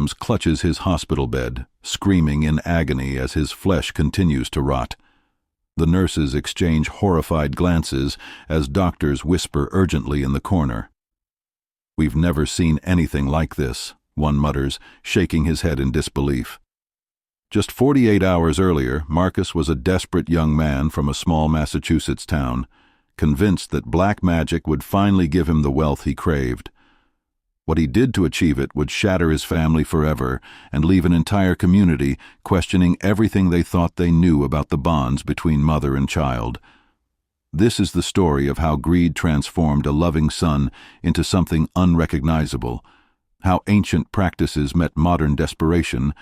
Williams clutches his hospital bed, screaming in agony as his flesh continues to rot. The nurses exchange horrified glances as doctors whisper urgently in the corner. "We've never seen anything like this," one mutters, shaking his head in disbelief. Just 48 hours earlier, Marcus was a desperate young man from a small Massachusetts town, convinced that black magic would finally give him the wealth he craved. What he did to achieve it would shatter his family forever and leave an entire community questioning everything they thought they knew about the bonds between mother and child. This is the story of how greed transformed a loving son into something unrecognizable, how ancient practices met modern desperation,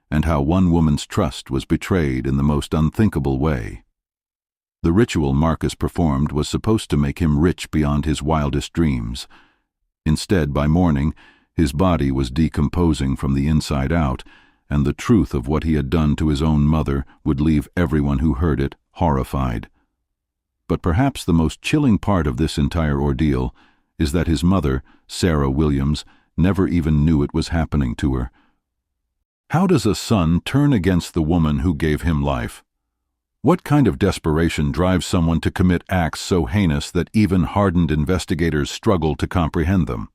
and how one woman's trust was betrayed in the most unthinkable way. The ritual Marcus performed was supposed to make him rich beyond his wildest dreams. Instead, by morning, his body was decomposing from the inside out, and the truth of what he had done to his own mother would leave everyone who heard it horrified. But perhaps the most chilling part of this entire ordeal is that his mother, Sarah Williams, never even knew it was happening to her. How does a son turn against the woman who gave him life? What kind of desperation drives someone to commit acts so heinous that even hardened investigators struggle to comprehend them?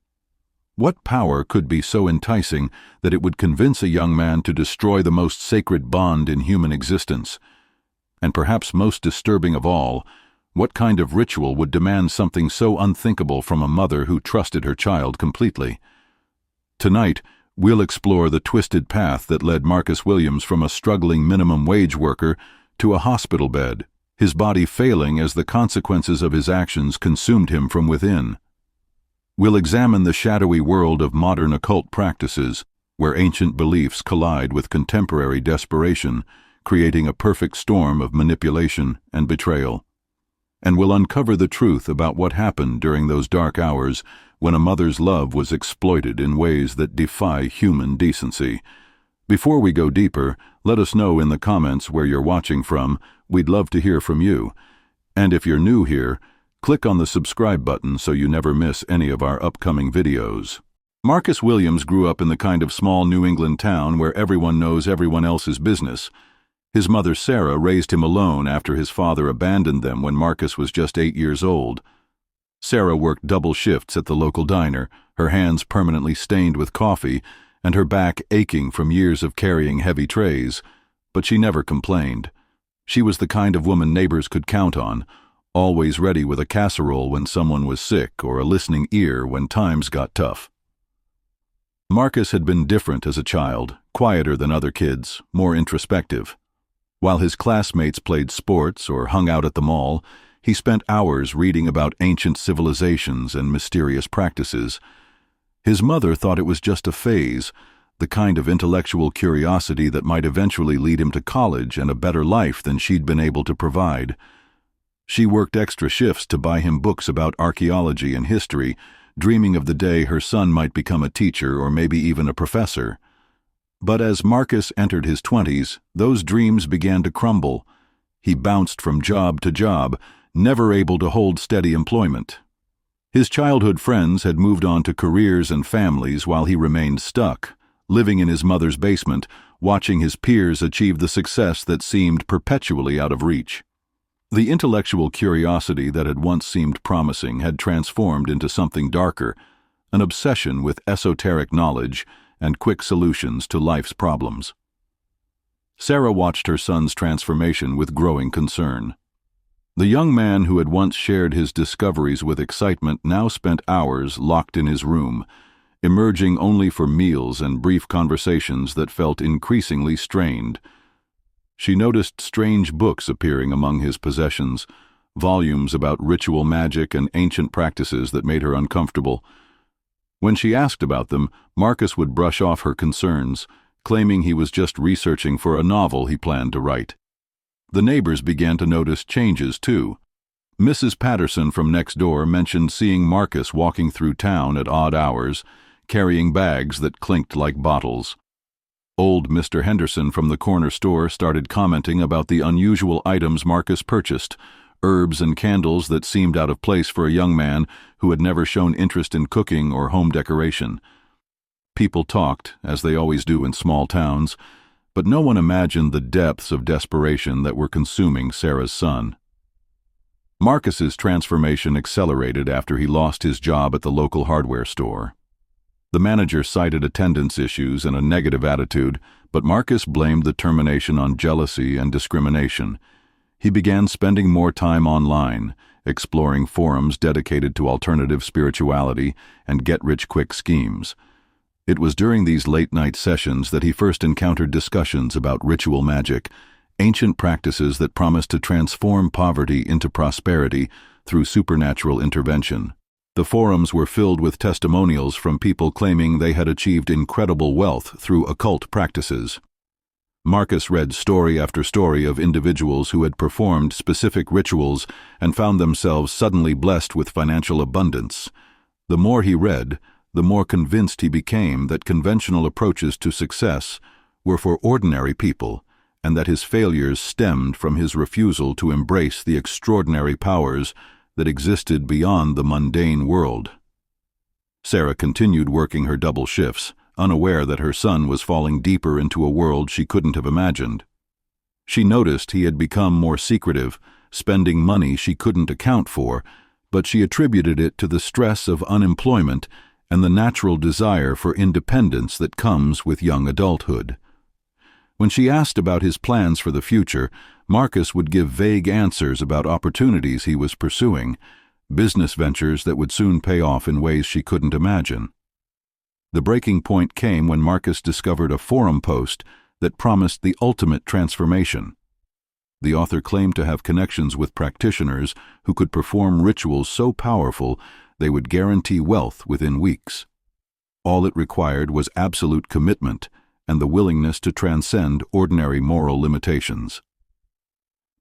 What power could be so enticing that it would convince a young man to destroy the most sacred bond in human existence? And perhaps most disturbing of all, what kind of ritual would demand something so unthinkable from a mother who trusted her child completely? Tonight, we'll explore the twisted path that led Marcus Williams from a struggling minimum wage worker to a hospital bed, his body failing as the consequences of his actions consumed him from within. We'll examine the shadowy world of modern occult practices, where ancient beliefs collide with contemporary desperation, creating a perfect storm of manipulation and betrayal. And we'll uncover the truth about what happened during those dark hours when a mother's love was exploited in ways that defy human decency. Before we go deeper, let us know in the comments where you're watching from. We'd love to hear from you. And if you're new here, click on the subscribe button so you never miss any of our upcoming videos. Marcus Williams grew up in the kind of small New England town where everyone knows everyone else's business. His mother Sarah raised him alone after his father abandoned them when Marcus was just 8 years old. Sarah worked double shifts at the local diner, her hands permanently stained with coffee, and her back aching from years of carrying heavy trays, but she never complained. She was the kind of woman neighbors could count on, always ready with a casserole when someone was sick or a listening ear when times got tough. Marcus had been different as a child, quieter than other kids, more introspective. While his classmates played sports or hung out at the mall, he spent hours reading about ancient civilizations and mysterious practices. His mother thought it was just a phase, the kind of intellectual curiosity that might eventually lead him to college and a better life than she'd been able to provide. She worked extra shifts to buy him books about archaeology and history, dreaming of the day her son might become a teacher or maybe even a professor. But as Marcus entered his 20s, those dreams began to crumble. He bounced from job to job, never able to hold steady employment. His childhood friends had moved on to careers and families while he remained stuck, living in his mother's basement, watching his peers achieve the success that seemed perpetually out of reach. The intellectual curiosity that had once seemed promising had transformed into something darker, an obsession with esoteric knowledge and quick solutions to life's problems. Sarah watched her son's transformation with growing concern. The young man who had once shared his discoveries with excitement now spent hours locked in his room, emerging only for meals and brief conversations that felt increasingly strained. She noticed strange books appearing among his possessions, volumes about ritual magic and ancient practices that made her uncomfortable. When she asked about them, Marcus would brush off her concerns, claiming he was just researching for a novel he planned to write. The neighbors began to notice changes, too. Mrs. Patterson from next door mentioned seeing Marcus walking through town at odd hours, carrying bags that clinked like bottles. Old Mr. Henderson from the corner store started commenting about the unusual items Marcus purchased, herbs and candles that seemed out of place for a young man who had never shown interest in cooking or home decoration. People talked, as they always do in small towns, but no one imagined the depths of desperation that were consuming Sarah's son. Marcus's transformation accelerated after he lost his job at the local hardware store. The manager cited attendance issues and a negative attitude, but Marcus blamed the termination on jealousy and discrimination. He began spending more time online, exploring forums dedicated to alternative spirituality and get-rich-quick schemes. It was during these late-night sessions that he first encountered discussions about ritual magic, ancient practices that promised to transform poverty into prosperity through supernatural intervention. The forums were filled with testimonials from people claiming they had achieved incredible wealth through occult practices. Marcus read story after story of individuals who had performed specific rituals and found themselves suddenly blessed with financial abundance. The more he read, the more convinced he became that conventional approaches to success were for ordinary people, and that his failures stemmed from his refusal to embrace the extraordinary powers that existed beyond the mundane world. Sarah continued working her double shifts, unaware that her son was falling deeper into a world she couldn't have imagined. She noticed he had become more secretive, spending money she couldn't account for, but she attributed it to the stress of unemployment and the natural desire for independence that comes with young adulthood. When she asked about his plans for the future, Marcus would give vague answers about opportunities he was pursuing, business ventures that would soon pay off in ways she couldn't imagine. The breaking point came when Marcus discovered a forum post that promised the ultimate transformation. The author claimed to have connections with practitioners who could perform rituals so powerful they would guarantee wealth within weeks. All it required was absolute commitment and the willingness to transcend ordinary moral limitations.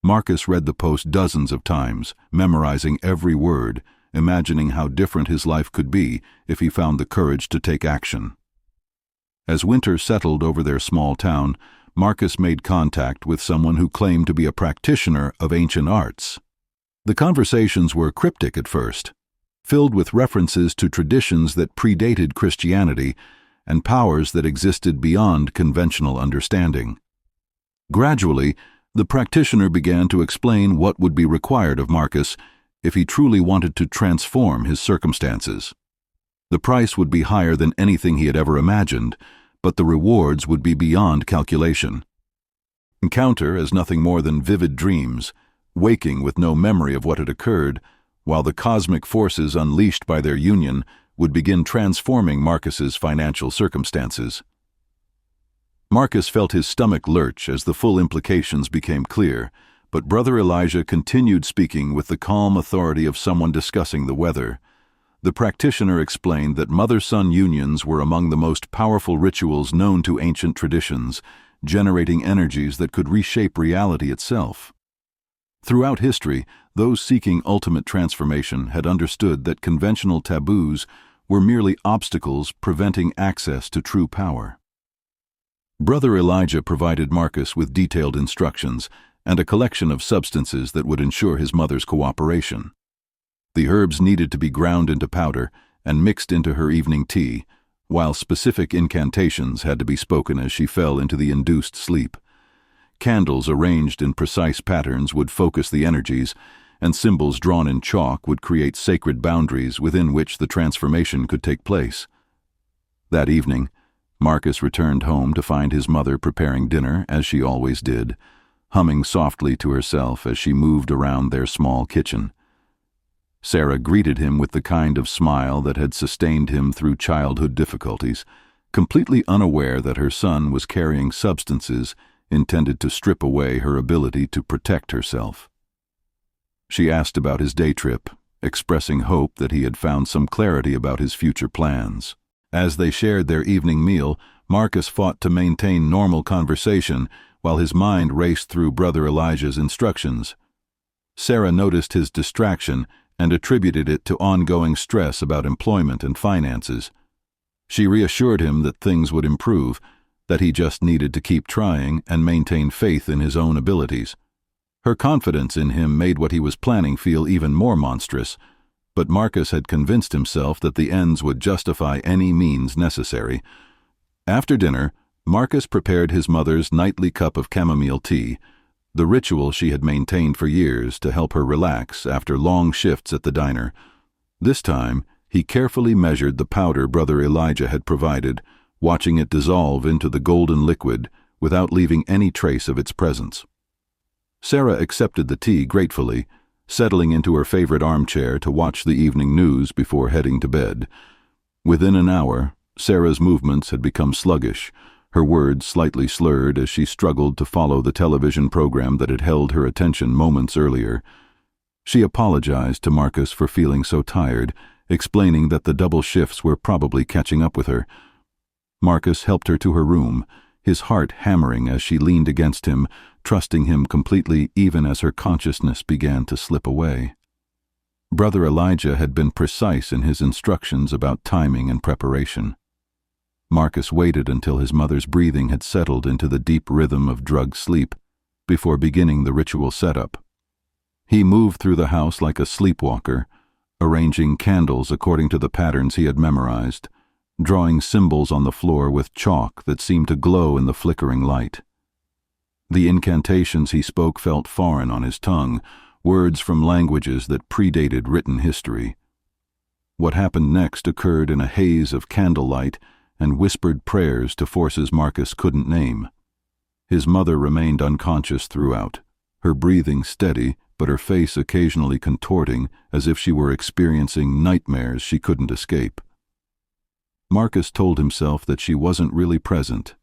Marcus read the post dozens of times, memorizing every word, imagining how different his life could be if he found the courage to take action. As winter settled over their small town, Marcus made contact with someone who claimed to be a practitioner of ancient arts. The conversations were cryptic at first, filled with references to traditions that predated Christianity and powers that existed beyond conventional understanding. Gradually, the practitioner began to explain what would be required of Marcus if he truly wanted to transform his circumstances. The price would be higher than anything he had ever imagined, but the rewards would be beyond calculation. Encounter as nothing more than vivid dreams, waking with no memory of what had occurred, while the cosmic forces unleashed by their union would begin transforming Marcus's financial circumstances. Marcus felt his stomach lurch as the full implications became clear, but Brother Elijah continued speaking with the calm authority of someone discussing the weather. The practitioner explained that mother-son unions were among the most powerful rituals known to ancient traditions, generating energies that could reshape reality itself. Throughout history, those seeking ultimate transformation had understood that conventional taboos were merely obstacles preventing access to true power. Brother Elijah provided Marcus with detailed instructions and a collection of substances that would ensure his mother's cooperation. The herbs needed to be ground into powder and mixed into her evening tea, while specific incantations had to be spoken as she fell into the induced sleep. Candles arranged in precise patterns would focus the energies, and symbols drawn in chalk would create sacred boundaries within which the transformation could take place. That evening, Marcus returned home to find his mother preparing dinner, as she always did, humming softly to herself as she moved around their small kitchen. Sarah greeted him with the kind of smile that had sustained him through childhood difficulties, completely unaware that her son was carrying substances intended to strip away her ability to protect herself. She asked about his day trip, expressing hope that he had found some clarity about his future plans. As they shared their evening meal, Marcus fought to maintain normal conversation while his mind raced through Brother Elijah's instructions. Sarah noticed his distraction and attributed it to ongoing stress about employment and finances. She reassured him that things would improve, that he just needed to keep trying and maintain faith in his own abilities. Her confidence in him made what he was planning feel even more monstrous, but Marcus had convinced himself that the ends would justify any means necessary, After dinner, Marcus prepared his mother's nightly cup of chamomile tea, the ritual she had maintained for years to help her relax after long shifts at the diner. This time, he carefully measured the powder Brother Elijah had provided, watching it dissolve into the golden liquid without leaving any trace of its presence. Sarah accepted the tea gratefully, settling into her favorite armchair to watch the evening news before heading to bed. Within an hour, Sarah's movements had become sluggish, her words slightly slurred as she struggled to follow the television program that had held her attention moments earlier. She apologized to Marcus for feeling so tired, explaining that the double shifts were probably catching up with her. Marcus helped her to her room, his heart hammering as she leaned against him, trusting him completely even as her consciousness began to slip away. Brother Elijah had been precise in his instructions about timing and preparation. Marcus waited until his mother's breathing had settled into the deep rhythm of drugged sleep before beginning the ritual setup. He moved through the house like a sleepwalker, arranging candles according to the patterns he had memorized, drawing symbols on the floor with chalk that seemed to glow in the flickering light. The incantations he spoke felt foreign on his tongue, words from languages that predated written history. What happened next occurred in a haze of candlelight and whispered prayers to forces Marcus couldn't name. His mother remained unconscious throughout, her breathing steady but her face occasionally contorting as if she were experiencing nightmares she couldn't escape. Marcus told himself that she wasn't really present,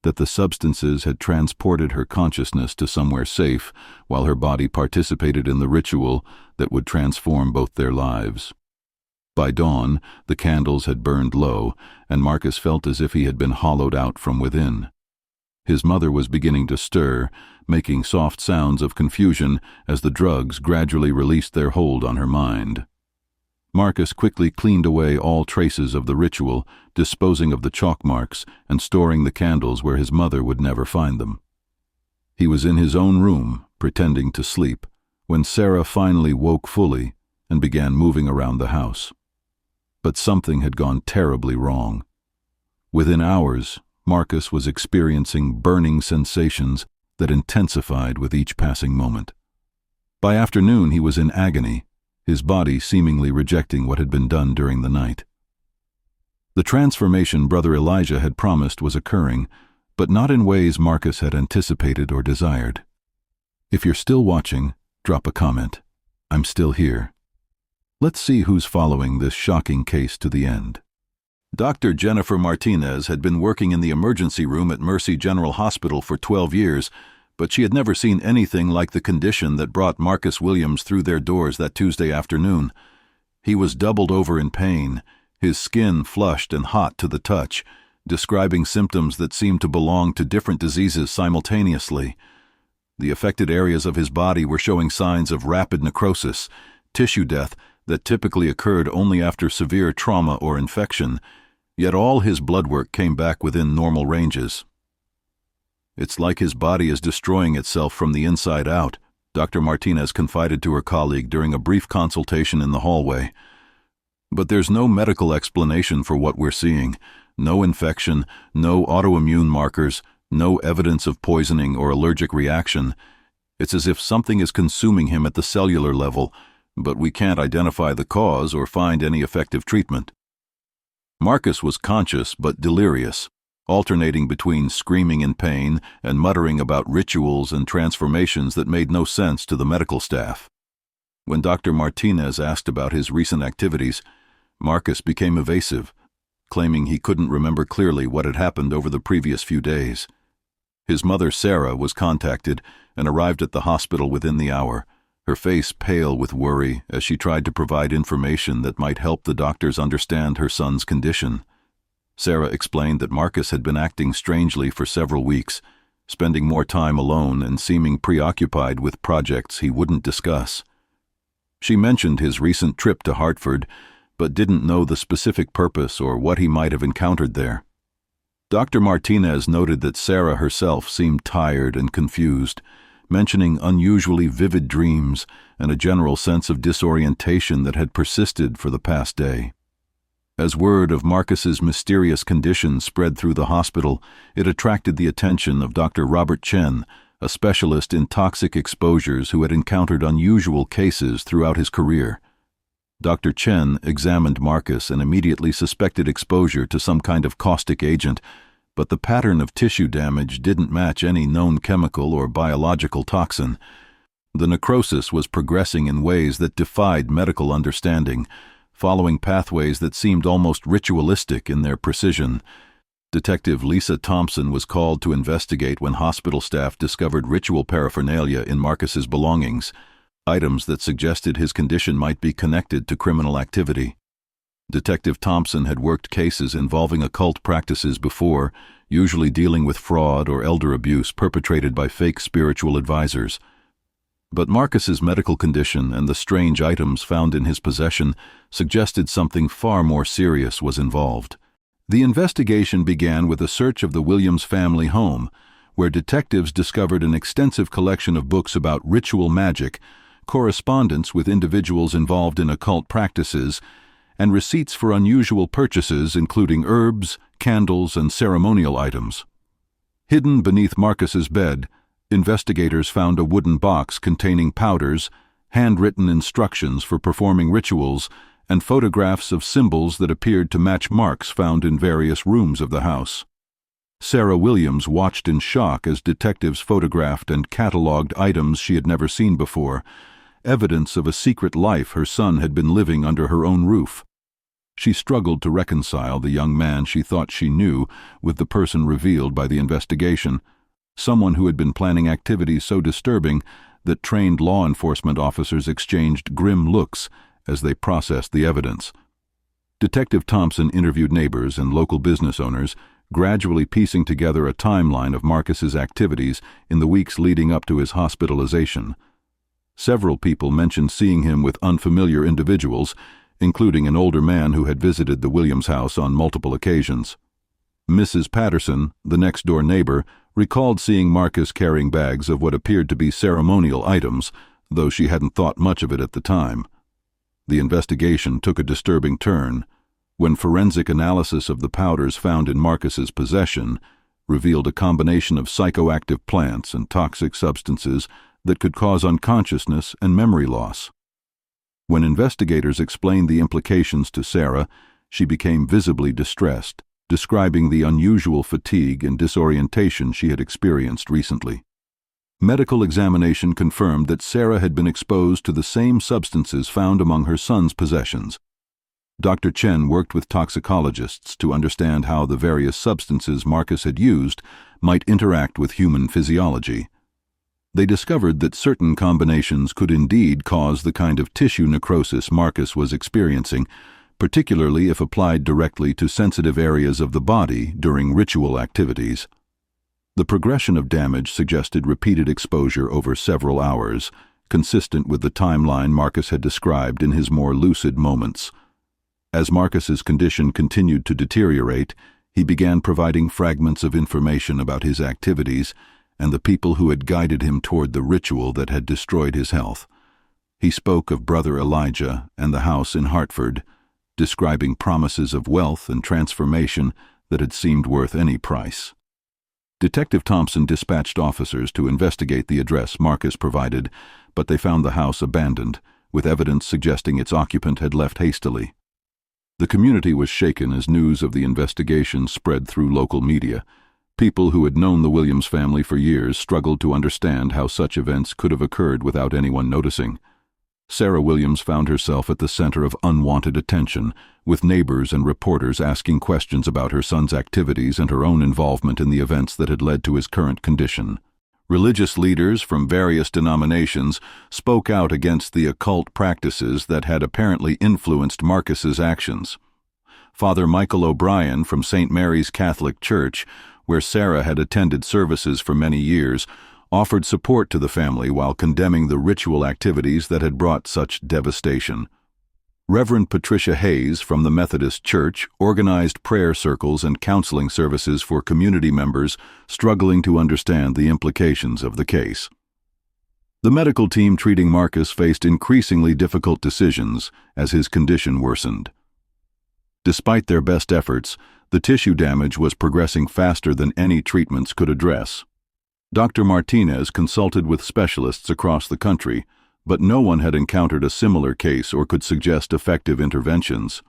that the substances had transported her consciousness to somewhere safe while her body participated in the ritual that would transform both their lives. By dawn, the candles had burned low, and Marcus felt as if he had been hollowed out from within. His mother was beginning to stir, making soft sounds of confusion as the drugs gradually released their hold on her mind. Marcus quickly cleaned away all traces of the ritual, disposing of the chalk marks and storing the candles where his mother would never find them. He was in his own room, pretending to sleep, when Sarah finally woke fully and began moving around the house. But something had gone terribly wrong. Within hours, Marcus was experiencing burning sensations that intensified with each passing moment. By afternoon, he was in agony, his body seemingly rejecting what had been done during the night. The transformation Brother Elijah had promised was occurring, but not in ways Marcus had anticipated or desired. If you're still watching, drop a comment. I'm still here. Let's see who's following this shocking case to the end. Dr. Jennifer Martinez had been working in the emergency room at Mercy General Hospital for 12 years, but she had never seen anything like the condition that brought Marcus Williams through their doors that Tuesday afternoon. He was doubled over in pain, his skin flushed and hot to the touch, describing symptoms that seemed to belong to different diseases simultaneously. The affected areas of his body were showing signs of rapid necrosis, tissue death that typically occurred only after severe trauma or infection, yet all his blood work came back within normal ranges. "It's like his body is destroying itself from the inside out," Dr. Martinez confided to her colleague during a brief consultation in the hallway. "But there's no medical explanation for what we're seeing. No infection, no autoimmune markers, no evidence of poisoning or allergic reaction. It's as if something is consuming him at the cellular level, but we can't identify the cause or find any effective treatment." Marcus was conscious but delirious, alternating between screaming in pain and muttering about rituals and transformations that made no sense to the medical staff. When Dr. Martinez asked about his recent activities, Marcus became evasive, claiming he couldn't remember clearly what had happened over the previous few days. His mother, Sarah, was contacted and arrived at the hospital within the hour, her face pale with worry as she tried to provide information that might help the doctors understand her son's condition. Sarah explained that Marcus had been acting strangely for several weeks, spending more time alone and seeming preoccupied with projects he wouldn't discuss. She mentioned his recent trip to Hartford, but didn't know the specific purpose or what he might have encountered there. Dr. Martinez noted that Sarah herself seemed tired and confused, mentioning unusually vivid dreams and a general sense of disorientation that had persisted for the past day. As word of Marcus's mysterious condition spread through the hospital, it attracted the attention of Dr. Robert Chen, a specialist in toxic exposures who had encountered unusual cases throughout his career. Dr. Chen examined Marcus and immediately suspected exposure to some kind of caustic agent, but the pattern of tissue damage didn't match any known chemical or biological toxin. The necrosis was progressing in ways that defied medical understanding, following pathways that seemed almost ritualistic in their precision. Detective Lisa Thompson was called to investigate when hospital staff discovered ritual paraphernalia in Marcus's belongings, items that suggested his condition might be connected to criminal activity. Detective Thompson had worked cases involving occult practices before, usually dealing with fraud or elder abuse perpetrated by fake spiritual advisors. But Marcus's medical condition and the strange items found in his possession suggested something far more serious was involved. The investigation began with a search of the Williams family home, where detectives discovered an extensive collection of books about ritual magic, correspondence with individuals involved in occult practices, and receipts for unusual purchases including herbs, candles, and ceremonial items. Hidden beneath Marcus's bed, investigators found a wooden box containing powders, handwritten instructions for performing rituals, and photographs of symbols that appeared to match marks found in various rooms of the house. Sarah Williams watched in shock as detectives photographed and catalogued items she had never seen before, evidence of a secret life her son had been living under her own roof. She struggled to reconcile the young man she thought she knew with the person revealed by the investigation, someone who had been planning activities so disturbing that trained law enforcement officers exchanged grim looks as they processed the evidence. Detective Thompson interviewed neighbors and local business owners, gradually piecing together a timeline of Marcus's activities in the weeks leading up to his hospitalization. Several people mentioned seeing him with unfamiliar individuals, including an older man who had visited the Williams house on multiple occasions. Mrs. Patterson, the next-door neighbor, recalled seeing Marcus carrying bags of what appeared to be ceremonial items, though she hadn't thought much of it at the time. The investigation took a disturbing turn when forensic analysis of the powders found in Marcus's possession revealed a combination of psychoactive plants and toxic substances that could cause unconsciousness and memory loss. When investigators explained the implications to Sarah, she became visibly distressed, describing the unusual fatigue and disorientation she had experienced recently. Medical examination confirmed that Sarah had been exposed to the same substances found among her son's possessions. Dr. Chen worked with toxicologists to understand how the various substances Marcus had used might interact with human physiology. They discovered that certain combinations could indeed cause the kind of tissue necrosis Marcus was experiencing, particularly if applied directly to sensitive areas of the body during ritual activities. The progression of damage suggested repeated exposure over several hours, consistent with the timeline Marcus had described in his more lucid moments. As Marcus's condition continued to deteriorate, he began providing fragments of information about his activities and the people who had guided him toward the ritual that had destroyed his health. He spoke of Brother Elijah and the house in Hartford, describing promises of wealth and transformation that had seemed worth any price. Detective Thompson dispatched officers to investigate the address Marcus provided, but they found the house abandoned, with evidence suggesting its occupant had left hastily. The community was shaken as news of the investigation spread through local media. People who had known the Williams family for years struggled to understand how such events could have occurred without anyone noticing. Sarah Williams found herself at the center of unwanted attention, with neighbors and reporters asking questions about her son's activities and her own involvement in the events that had led to his current condition. Religious leaders from various denominations spoke out against the occult practices that had apparently influenced Marcus's actions. Father Michael O'Brien from St. Mary's Catholic Church, where Sarah had attended services for many years, offered support to the family while condemning the ritual activities that had brought such devastation. Reverend Patricia Hayes from the Methodist Church organized prayer circles and counseling services for community members struggling to understand the implications of the case. The medical team treating Marcus faced increasingly difficult decisions as his condition worsened. Despite their best efforts, the tissue damage was progressing faster than any treatments could address. Dr. Martinez consulted with specialists across the country, but no one had encountered a similar case or could suggest effective interventions.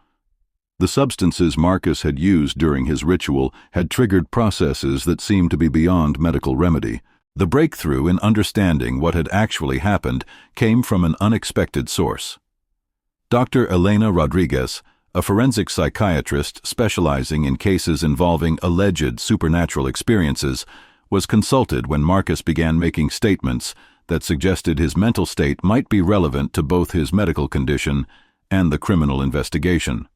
The substances Marcus had used during his ritual had triggered processes that seemed to be beyond medical remedy. The breakthrough in understanding what had actually happened came from an unexpected source. Dr. Elena Rodriguez, a forensic psychiatrist specializing in cases involving alleged supernatural experiences, was consulted when Marcus began making statements that suggested his mental state might be relevant to both his medical condition and the criminal investigation.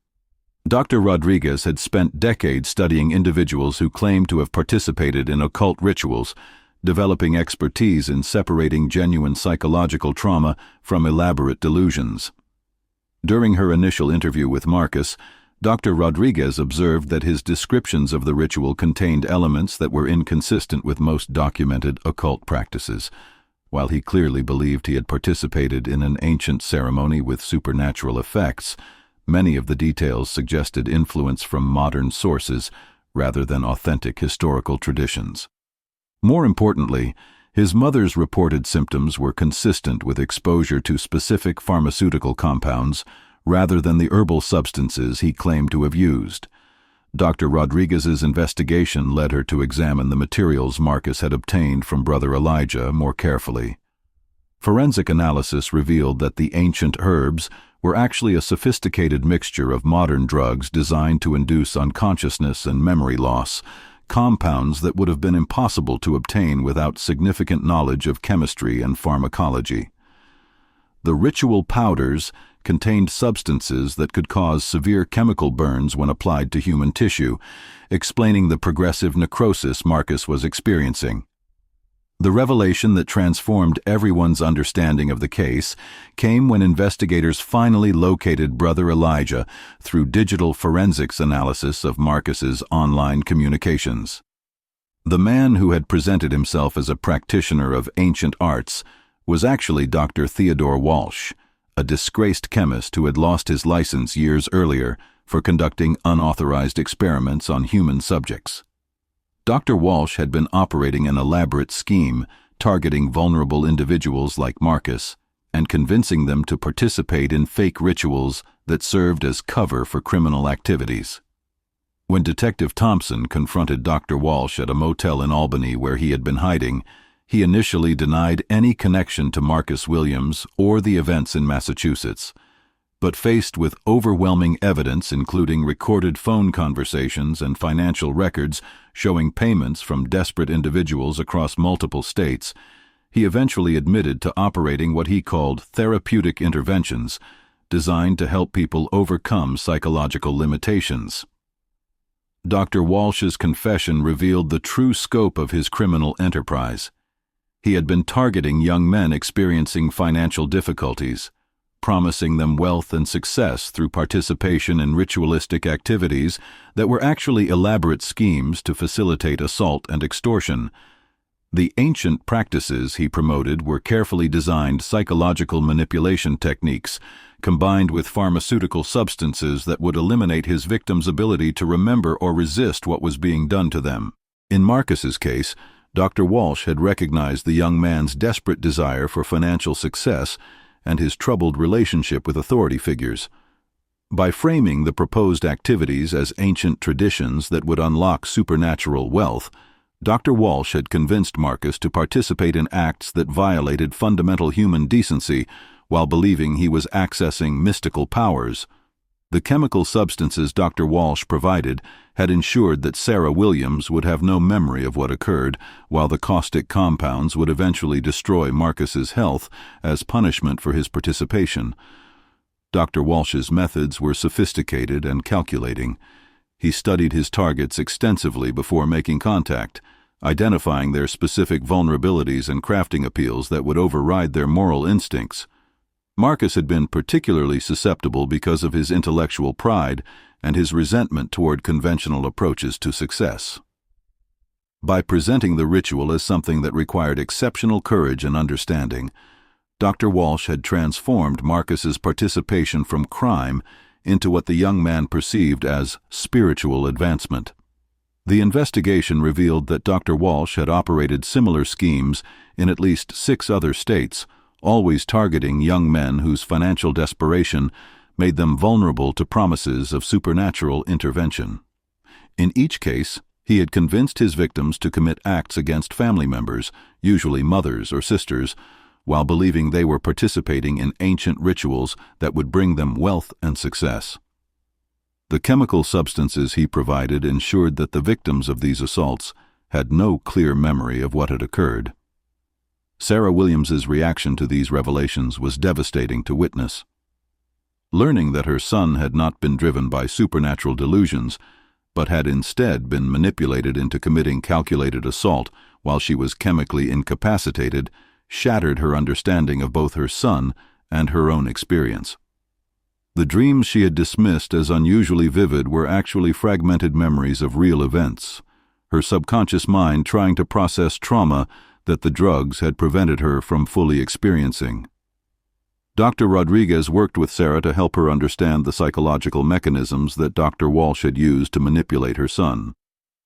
Dr. Rodriguez had spent decades studying individuals who claimed to have participated in occult rituals, developing expertise in separating genuine psychological trauma from elaborate delusions. During her initial interview with Marcus, Dr. Rodriguez observed that his descriptions of the ritual contained elements that were inconsistent with most documented occult practices. While he clearly believed he had participated in an ancient ceremony with supernatural effects, many of the details suggested influence from modern sources rather than authentic historical traditions. More importantly, his mother's reported symptoms were consistent with exposure to specific pharmaceutical compounds rather than the herbal substances he claimed to have used. Dr. Rodriguez's investigation led her to examine the materials Marcus had obtained from Brother Elijah more carefully. Forensic analysis revealed that the ancient herbs were actually a sophisticated mixture of modern drugs designed to induce unconsciousness and memory loss, compounds that would have been impossible to obtain without significant knowledge of chemistry and pharmacology. The ritual powders contained substances that could cause severe chemical burns when applied to human tissue, explaining the progressive necrosis Marcus was experiencing. The revelation that transformed everyone's understanding of the case came when investigators finally located Brother Elijah through digital forensics analysis of Marcus's online communications. The man who had presented himself as a practitioner of ancient arts was actually Dr. Theodore Walsh, a disgraced chemist who had lost his license years earlier for conducting unauthorized experiments on human subjects. Dr. Walsh had been operating an elaborate scheme targeting vulnerable individuals like Marcus and convincing them to participate in fake rituals that served as cover for criminal activities. When Detective Thompson confronted Dr. Walsh at a motel in Albany where he had been hiding, he initially denied any connection to Marcus Williams or the events in Massachusetts. But faced with overwhelming evidence including recorded phone conversations and financial records showing payments from desperate individuals across multiple states, he eventually admitted to operating what he called therapeutic interventions, designed to help people overcome psychological limitations. Dr. Walsh's confession revealed the true scope of his criminal enterprise. He had been targeting young men experiencing financial difficulties, promising them wealth and success through participation in ritualistic activities that were actually elaborate schemes to facilitate assault and extortion. The ancient practices he promoted were carefully designed psychological manipulation techniques combined with pharmaceutical substances that would eliminate his victims' ability to remember or resist what was being done to them. In Marcus's case, Dr. Walsh had recognized the young man's desperate desire for financial success and his troubled relationship with authority figures. By framing the proposed activities as ancient traditions that would unlock supernatural wealth, Dr. Walsh had convinced Marcus to participate in acts that violated fundamental human decency while believing he was accessing mystical powers. The chemical substances Dr. Walsh provided had ensured that Sarah Williams would have no memory of what occurred, while the caustic compounds would eventually destroy Marcus's health as punishment for his participation. Dr. Walsh's methods were sophisticated and calculating. He studied his targets extensively before making contact, identifying their specific vulnerabilities and crafting appeals that would override their moral instincts. Marcus had been particularly susceptible because of his intellectual pride and his resentment toward conventional approaches to success. By presenting the ritual as something that required exceptional courage and understanding, Dr. Walsh had transformed Marcus's participation from crime into what the young man perceived as spiritual advancement. The investigation revealed that Dr. Walsh had operated similar schemes in at least 6 other states, always targeting young men whose financial desperation made them vulnerable to promises of supernatural intervention. In each case, he had convinced his victims to commit acts against family members, usually mothers or sisters, while believing they were participating in ancient rituals that would bring them wealth and success. The chemical substances he provided ensured that the victims of these assaults had no clear memory of what had occurred. Sarah Williams's reaction to these revelations was devastating to witness. Learning that her son had not been driven by supernatural delusions, but had instead been manipulated into committing calculated assault while she was chemically incapacitated, shattered her understanding of both her son and her own experience. The dreams she had dismissed as unusually vivid were actually fragmented memories of real events, her subconscious mind trying to process trauma that the drugs had prevented her from fully experiencing. Dr. Rodriguez worked with Sarah to help her understand the psychological mechanisms that Dr. Walsh had used to manipulate her son.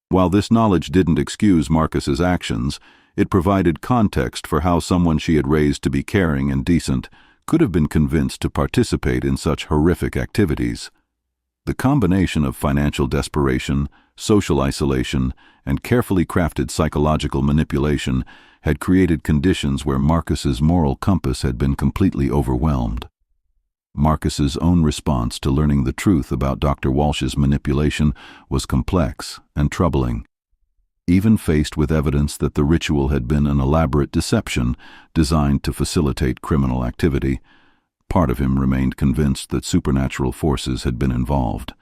While this knowledge didn't excuse Marcus's actions, it provided context for how someone she had raised to be caring and decent could have been convinced to participate in such horrific activities. The combination of financial desperation, social isolation, and carefully crafted psychological manipulation had created conditions where Marcus's moral compass had been completely overwhelmed. Marcus's own response to learning the truth about Dr. Walsh's manipulation was complex and troubling. Even faced with evidence that the ritual had been an elaborate deception designed to facilitate criminal activity, part of him remained convinced that supernatural forces had been involved.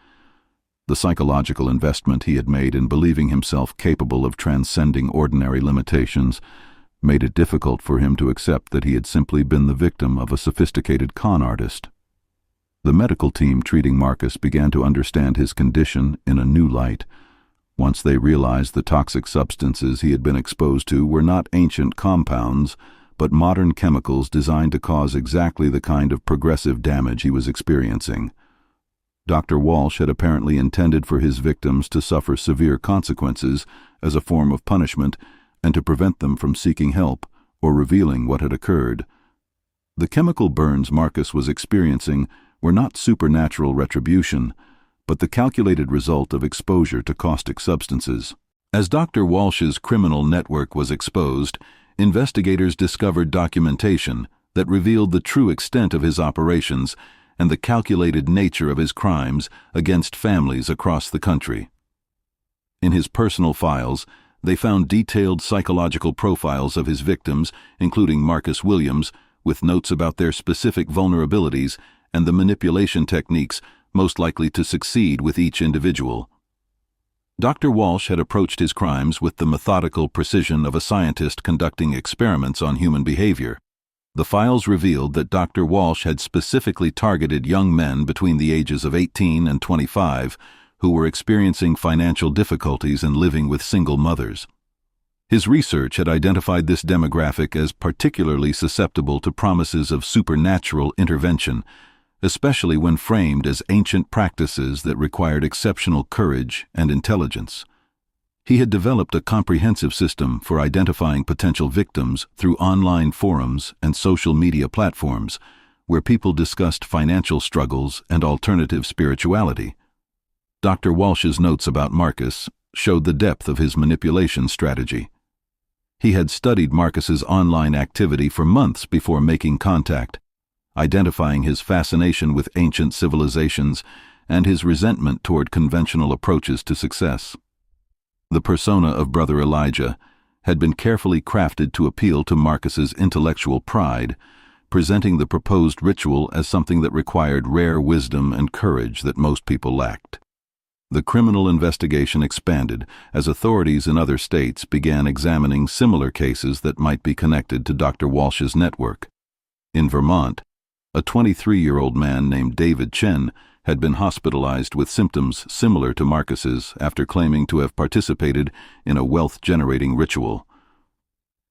The psychological investment he had made in believing himself capable of transcending ordinary limitations made it difficult for him to accept that he had simply been the victim of a sophisticated con artist. The medical team treating Marcus began to understand his condition in a new light. Once they realized the toxic substances he had been exposed to were not ancient compounds, but modern chemicals designed to cause exactly the kind of progressive damage he was experiencing. Dr. Walsh had apparently intended for his victims to suffer severe consequences as a form of punishment and to prevent them from seeking help or revealing what had occurred. The chemical burns Marcus was experiencing were not supernatural retribution, but the calculated result of exposure to caustic substances. As Dr. Walsh's criminal network was exposed, investigators discovered documentation that revealed the true extent of his operations and the calculated nature of his crimes against families across the country. In his personal files, they found detailed psychological profiles of his victims, including Marcus Williams, with notes about their specific vulnerabilities and the manipulation techniques most likely to succeed with each individual. Dr. Walsh had approached his crimes with the methodical precision of a scientist conducting experiments on human behavior. The files revealed that Dr. Walsh had specifically targeted young men between the ages of 18 and 25 who were experiencing financial difficulties and living with single mothers. His research had identified this demographic as particularly susceptible to promises of supernatural intervention, especially when framed as ancient practices that required exceptional courage and intelligence. He had developed a comprehensive system for identifying potential victims through online forums and social media platforms, where people discussed financial struggles and alternative spirituality. Dr. Walsh's notes about Marcus showed the depth of his manipulation strategy. He had studied Marcus's online activity for months before making contact, identifying his fascination with ancient civilizations and his resentment toward conventional approaches to success. The persona of Brother Elijah had been carefully crafted to appeal to Marcus's intellectual pride, presenting the proposed ritual as something that required rare wisdom and courage that most people lacked. The criminal investigation expanded as authorities in other states began examining similar cases that might be connected to Dr. Walsh's network. In Vermont, a 23-year-old man named David Chen had been hospitalized with symptoms similar to Marcus's after claiming to have participated in a wealth-generating ritual.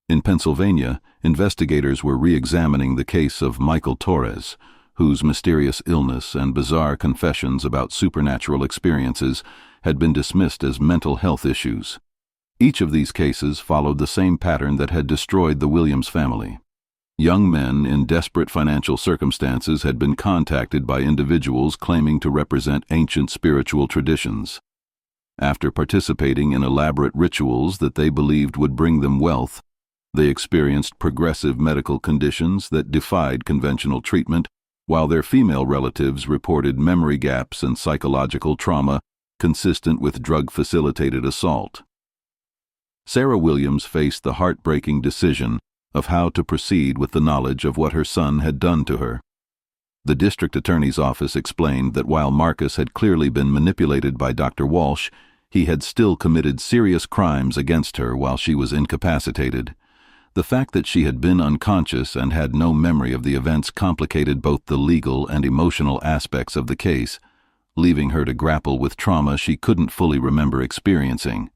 In Pennsylvania, investigators were re-examining the case of Michael Torres, whose mysterious illness and bizarre confessions about supernatural experiences had been dismissed as mental health issues. Each of these cases followed the same pattern that had destroyed the Williams family. Young men in desperate financial circumstances had been contacted by individuals claiming to represent ancient spiritual traditions. After participating in elaborate rituals that they believed would bring them wealth, they experienced progressive medical conditions that defied conventional treatment, while their female relatives reported memory gaps and psychological trauma consistent with drug-facilitated assault. Sarah Williams faced the heartbreaking decision of how to proceed with the knowledge of what her son had done to her. The district attorney's office explained that while Marcus had clearly been manipulated by Dr. Walsh, he had still committed serious crimes against her while she was incapacitated. The fact that she had been unconscious and had no memory of the events complicated both the legal and emotional aspects of the case, leaving her to grapple with trauma she couldn't fully remember experiencing.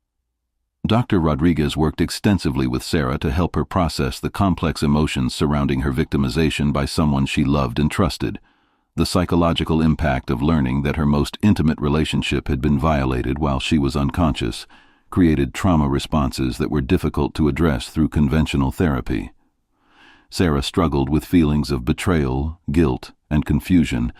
Dr. Rodriguez worked extensively with Sarah to help her process the complex emotions surrounding her victimization by someone she loved and trusted. The psychological impact of learning that her most intimate relationship had been violated while she was unconscious created trauma responses that were difficult to address through conventional therapy. Sarah struggled with feelings of betrayal, guilt, and confusion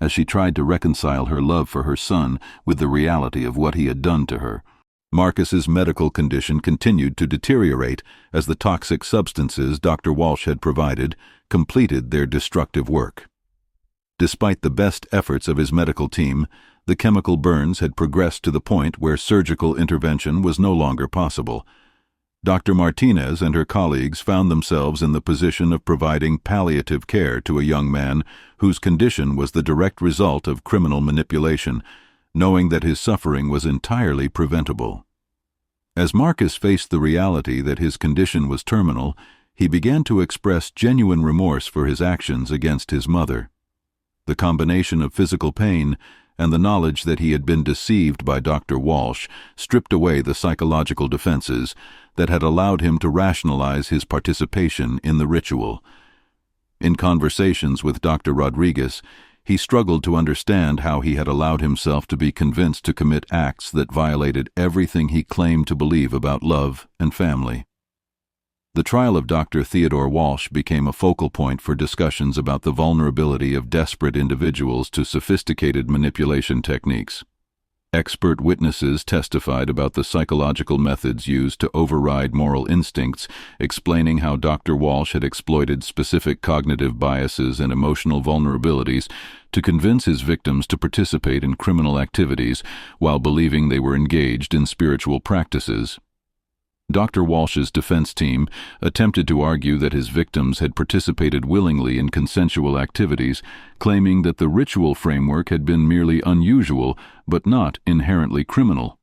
as she tried to reconcile her love for her son with the reality of what he had done to her. Marcus's medical condition continued to deteriorate as the toxic substances Dr. Walsh had provided completed their destructive work. Despite the best efforts of his medical team, the chemical burns had progressed to the point where surgical intervention was no longer possible. Dr. Martinez and her colleagues found themselves in the position of providing palliative care to a young man whose condition was the direct result of criminal manipulation, knowing that his suffering was entirely preventable. As Marcus faced the reality that his condition was terminal, he began to express genuine remorse for his actions against his mother. The combination of physical pain and the knowledge that he had been deceived by Dr. Walsh stripped away the psychological defenses that had allowed him to rationalize his participation in the ritual. In conversations with Dr. Rodriguez, he struggled to understand how he had allowed himself to be convinced to commit acts that violated everything he claimed to believe about love and family. The trial of Dr. Theodore Walsh became a focal point for discussions about the vulnerability of desperate individuals to sophisticated manipulation techniques. Expert witnesses testified about the psychological methods used to override moral instincts, explaining how Dr. Walsh had exploited specific cognitive biases and emotional vulnerabilities to convince his victims to participate in criminal activities while believing they were engaged in spiritual practices. Dr. Walsh's defense team attempted to argue that his victims had participated willingly in consensual activities, claiming that the ritual framework had been merely unusual but not inherently criminal.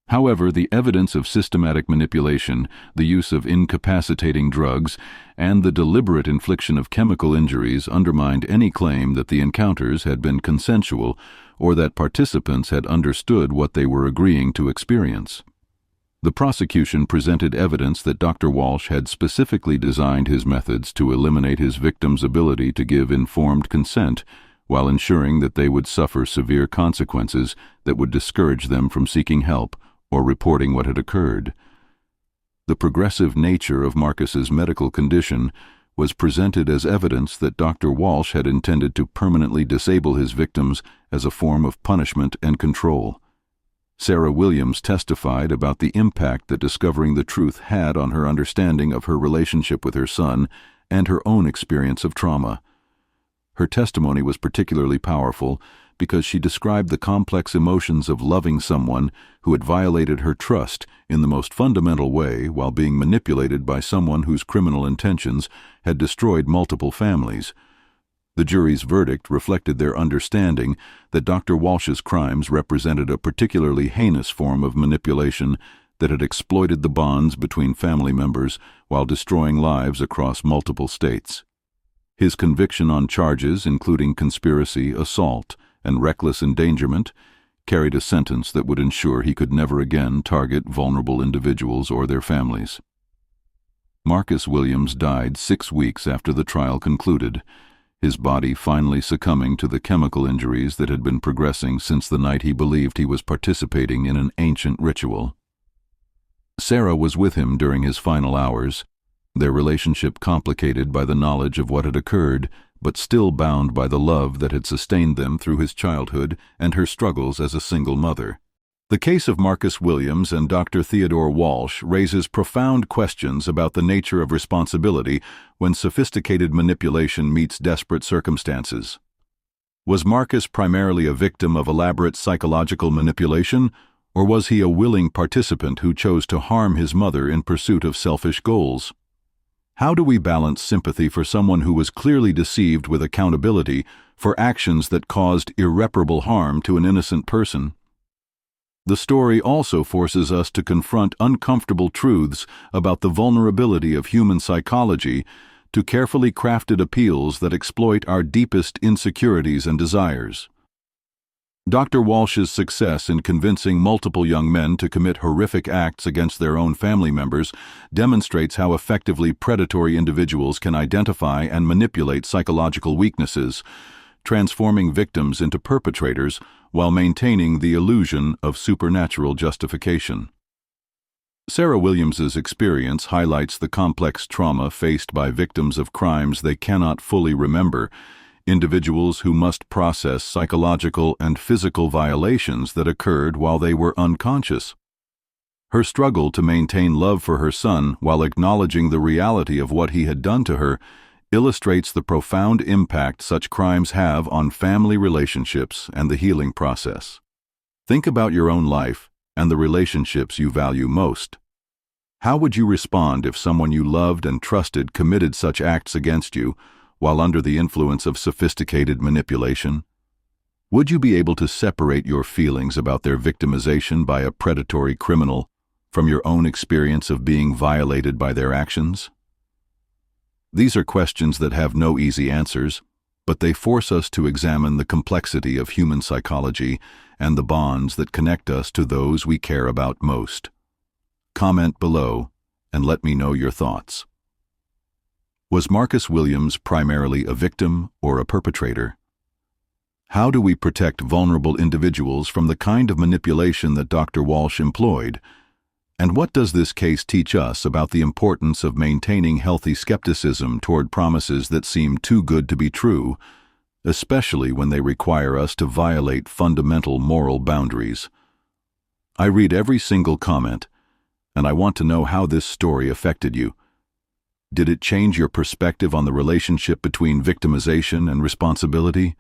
However, the evidence of systematic manipulation, the use of incapacitating drugs, and the deliberate infliction of chemical injuries undermined any claim that the encounters had been consensual or that participants had understood what they were agreeing to experience. The prosecution presented evidence that Dr. Walsh had specifically designed his methods to eliminate his victims' ability to give informed consent while ensuring that they would suffer severe consequences that would discourage them from seeking help or reporting what had occurred. The progressive nature of Marcus's medical condition was presented as evidence that Dr. Walsh had intended to permanently disable his victims as a form of punishment and control. Sarah Williams testified about the impact that discovering the truth had on her understanding of her relationship with her son and her own experience of trauma. Her testimony was particularly powerful because she described the complex emotions of loving someone who had violated her trust in the most fundamental way while being manipulated by someone whose criminal intentions had destroyed multiple families. The jury's verdict reflected their understanding that Dr. Walsh's crimes represented a particularly heinous form of manipulation that had exploited the bonds between family members while destroying lives across multiple states. His conviction on charges including conspiracy, assault, and reckless endangerment carried a sentence that would ensure he could never again target vulnerable individuals or their families. Marcus Williams died 6 weeks after the trial concluded. his body finally succumbing to the chemical injuries that had been progressing since the night he believed he was participating in an ancient ritual. Sarah was with him during his final hours, their relationship complicated by the knowledge of what had occurred, but still bound by the love that had sustained them through his childhood and her struggles as a single mother. The case of Marcus Williams and Dr. Theodore Walsh raises profound questions about the nature of responsibility when sophisticated manipulation meets desperate circumstances. Was Marcus primarily a victim of elaborate psychological manipulation, or was he a willing participant who chose to harm his mother in pursuit of selfish goals? How do we balance sympathy for someone who was clearly deceived with accountability for actions that caused irreparable harm to an innocent person? The story also forces us to confront uncomfortable truths about the vulnerability of human psychology to carefully crafted appeals that exploit our deepest insecurities and desires. Dr. Walsh's success in convincing multiple young men to commit horrific acts against their own family members demonstrates how effectively predatory individuals can identify and manipulate psychological weaknesses, transforming victims into perpetrators while maintaining the illusion of supernatural justification. Sarah Williams's experience highlights the complex trauma faced by victims of crimes they cannot fully remember, individuals who must process psychological and physical violations that occurred while they were unconscious. Her struggle to maintain love for her son while acknowledging the reality of what he had done to her illustrates the profound impact such crimes have on family relationships and the healing process. Think about your own life and the relationships you value most. How would you respond if someone you loved and trusted committed such acts against you while under the influence of sophisticated manipulation? Would you be able to separate your feelings about their victimization by a predatory criminal from your own experience of being violated by their actions? These are questions that have no easy answers, but they force us to examine the complexity of human psychology and the bonds that connect us to those we care about most. Comment below and let me know your thoughts. Was Marcus Williams primarily a victim or a perpetrator? How do we protect vulnerable individuals from the kind of manipulation that Dr. Walsh employed? And what does this case teach us about the importance of maintaining healthy skepticism toward promises that seem too good to be true, especially when they require us to violate fundamental moral boundaries? I read every single comment, and I want to know how this story affected you. Did it change your perspective on the relationship between victimization and responsibility?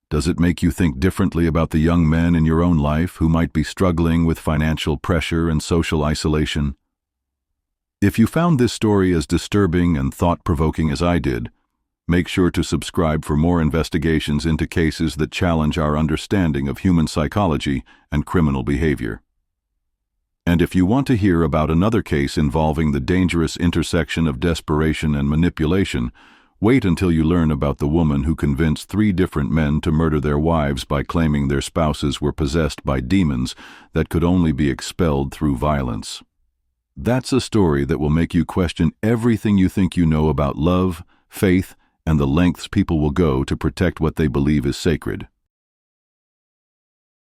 Does it make you think differently about the young men in your own life who might be struggling with financial pressure and social isolation? If you found this story as disturbing and thought-provoking as I did, make sure to subscribe for more investigations into cases that challenge our understanding of human psychology and criminal behavior. And if you want to hear about another case involving the dangerous intersection of desperation and manipulation, wait until you learn about the woman who convinced 3 different men to murder their wives by claiming their spouses were possessed by demons that could only be expelled through violence. That's a story that will make you question everything you think you know about love, faith, and the lengths people will go to protect what they believe is sacred.